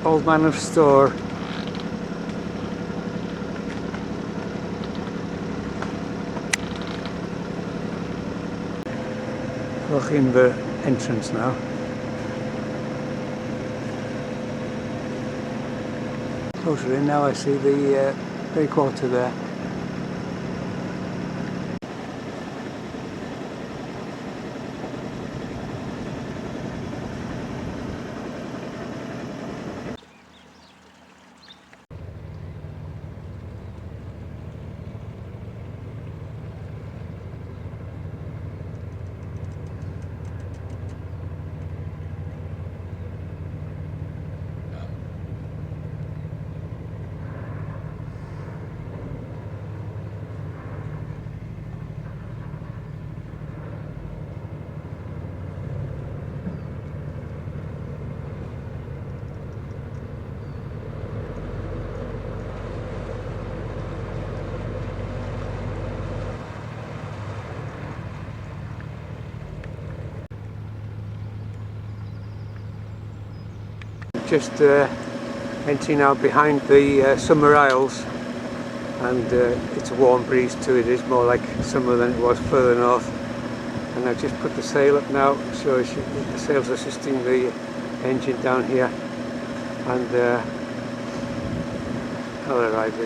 Old Man of Store. Loch Inver entrance now. Closer in now, I see the breakwater there. Just entering out behind the summer isles, and it's a warm breeze too. It is more like summer than it was further north. And I've just put the sail up now, so the sail's assisting the engine down here, and I'll arrive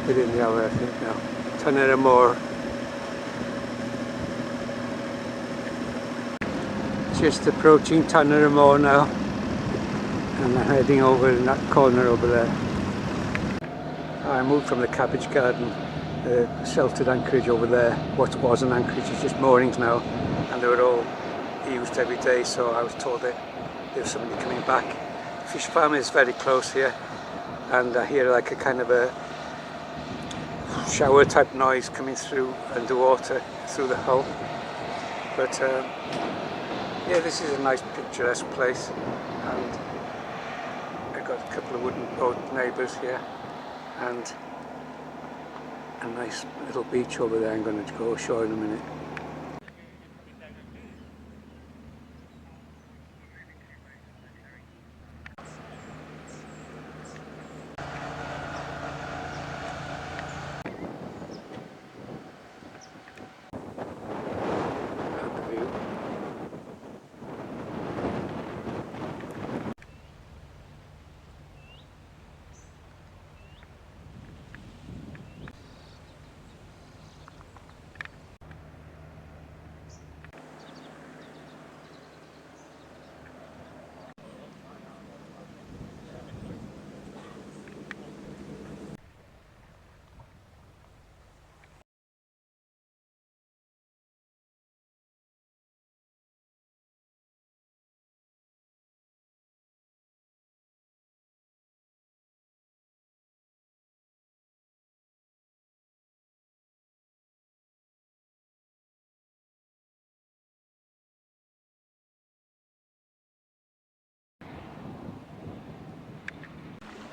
within the hour, I think now. Tanera Mor. Just approaching Tanera Mor now, and I'm heading over in that corner over there. I moved from the cabbage garden, the sheltered anchorage over there. What was an anchorage is just moorings now, and they were all used every day, so I was told that there was somebody coming back. The fish farm is very close here, and I hear like a kind of a shower type noise coming through underwater through the hull. But yeah, this is a nice picturesque place, and I've got a couple of wooden boat neighbours here, and a nice little beach over there. I'm going to go ashore in a minute.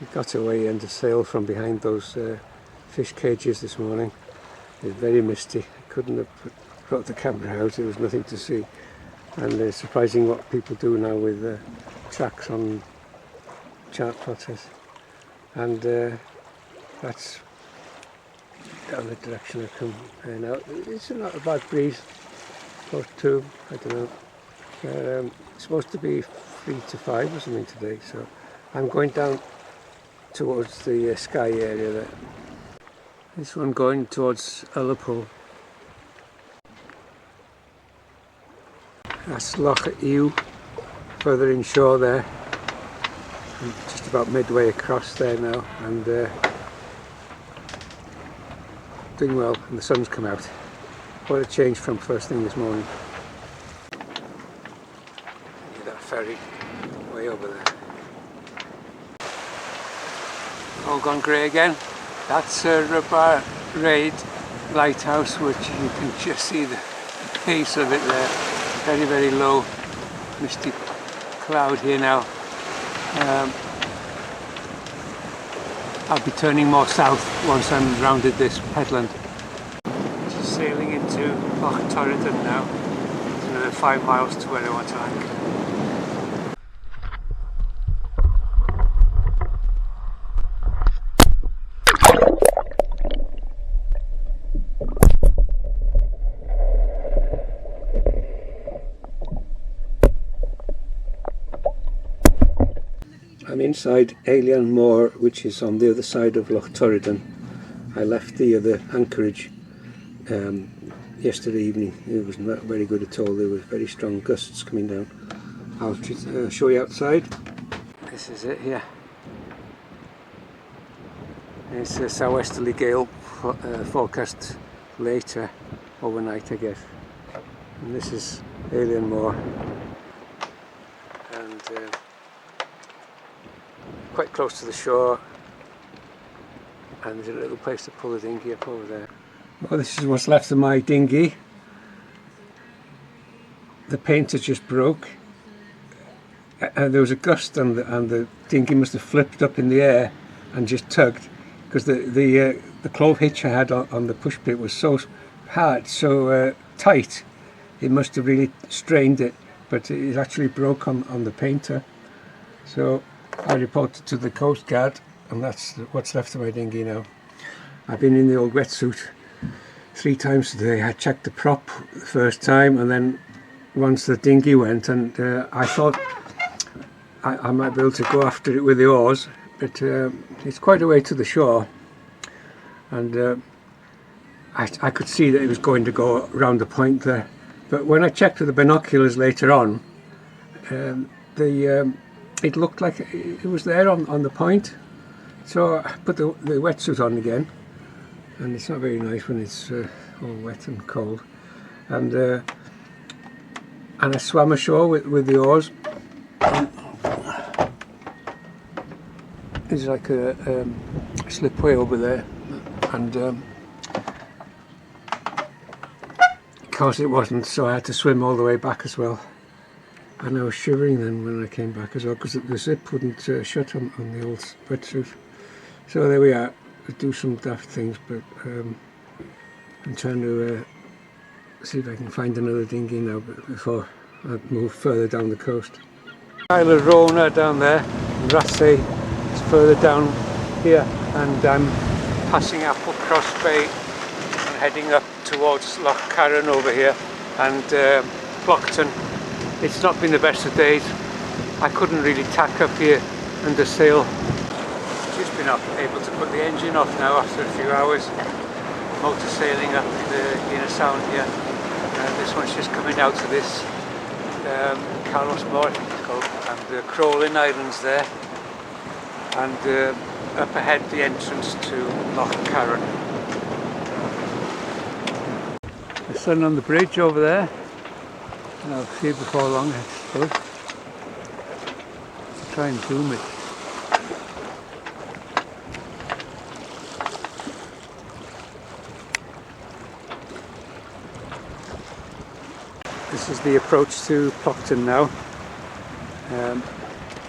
We got away under sail from behind those fish cages this morning. It was very misty. I couldn't have brought the camera out, there was nothing to see. And it's surprising what people do now with tracks on chart plotters. And that's down the direction I come now. It's not a bad breeze, or 2, I don't know. It's supposed to be 3 to 5 or something today, so I'm going down towards the Skye area there. This one going towards Ullapool. That's Loch Inver, further inshore there. I'm just about midway across there now, and doing well, and the sun's come out. What a change from first thing this morning. That ferry way over there. All gone grey again. That's Rubber Raid Lighthouse, which you can just see the base of it there. Very, very low, misty cloud here now. I'll be turning more south once I'm rounded this headland. Just sailing into Loch Torridon now. It's another 5 miles to where I want to anchor. I'm inside Tanera Mor, which is on the other side of Loch Torridon. I left the other anchorage yesterday evening. It was not very good at all. There were very strong gusts coming down. I'll show you outside. This is it here. It's a southwesterly gale forecast later overnight, I guess. And this is Tanera Mor. And quite close to the shore, and there's a little place to pull the dinghy up over there. Well, this is what's left of my dinghy. The painter just broke, and there was a gust, and the dinghy must have flipped up in the air and just tugged, because the clove hitch I had on the push bit was so hard, so tight, it must have really strained it, but it actually broke on the painter. So I reported to the Coast Guard, and that's what's left of my dinghy now. I've been in the old wetsuit 3 times today. I checked the prop the first time, and then once the dinghy went, and I thought I might be able to go after it with the oars, but it's quite a way to the shore, and I could see that it was going to go around the point there. But when I checked with the binoculars later on, it looked like it was there on the point. So I put the wetsuit on again, and it's not very nice when it's all wet and cold. And I swam ashore with the oars. There's like a slipway over there, and of course it wasn't, so I had to swim all the way back as well. And I was shivering then when I came back as well, because the zip wouldn't shut on the old wetsuit. So there we are. I do some daft things, but I'm trying to see if I can find another dinghy now before I move further down the coast. Isle of Rona down there, and Rathsay is further down here, and I'm passing Applecross Bay and heading up towards Loch Carron over here, and Plockton. It's not been the best of days. I couldn't really tack up here under sail. Just been able to put the engine off now after a few hours. Motor sailing up the inner sound here. This one's just coming out of this Carlos Mor, I think it's called, and the Crowlin Islands there. And up ahead the entrance to Loch Carron. The sun on the bridge over there. I'll see it before long, I suppose. Try and zoom it. This is the approach to Plockton now,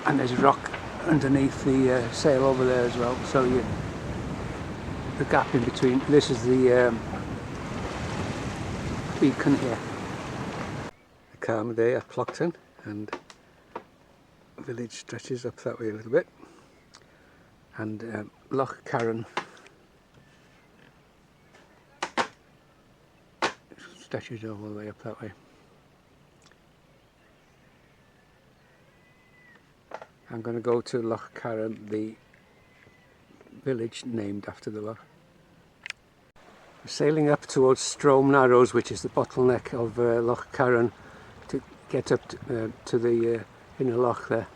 and there's a rock underneath the sail over there as well, so the gap in between. This is the beacon here. A calm day at Plockton, and the village stretches up that way a little bit, and Loch Carron stretches all the way up that way. I'm going to go to Loch Carron, the village named after the loch. We're sailing up towards Strom Narrows, which is the bottleneck of Loch Carron, to get up to the inner loch there.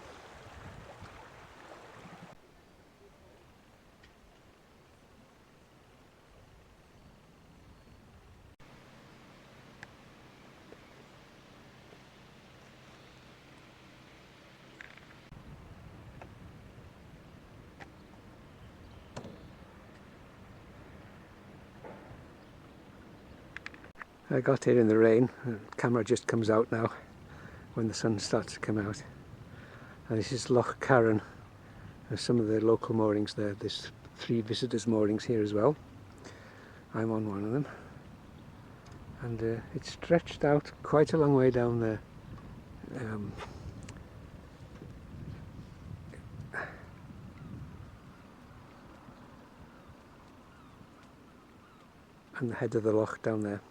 I got here in the rain. The camera just comes out now when the sun starts to come out. And this is Loch Carron. There's some of the local moorings there. There's 3 visitors moorings here as well. I'm on one of them. And it's stretched out quite a long way down there. And the head of the loch down there.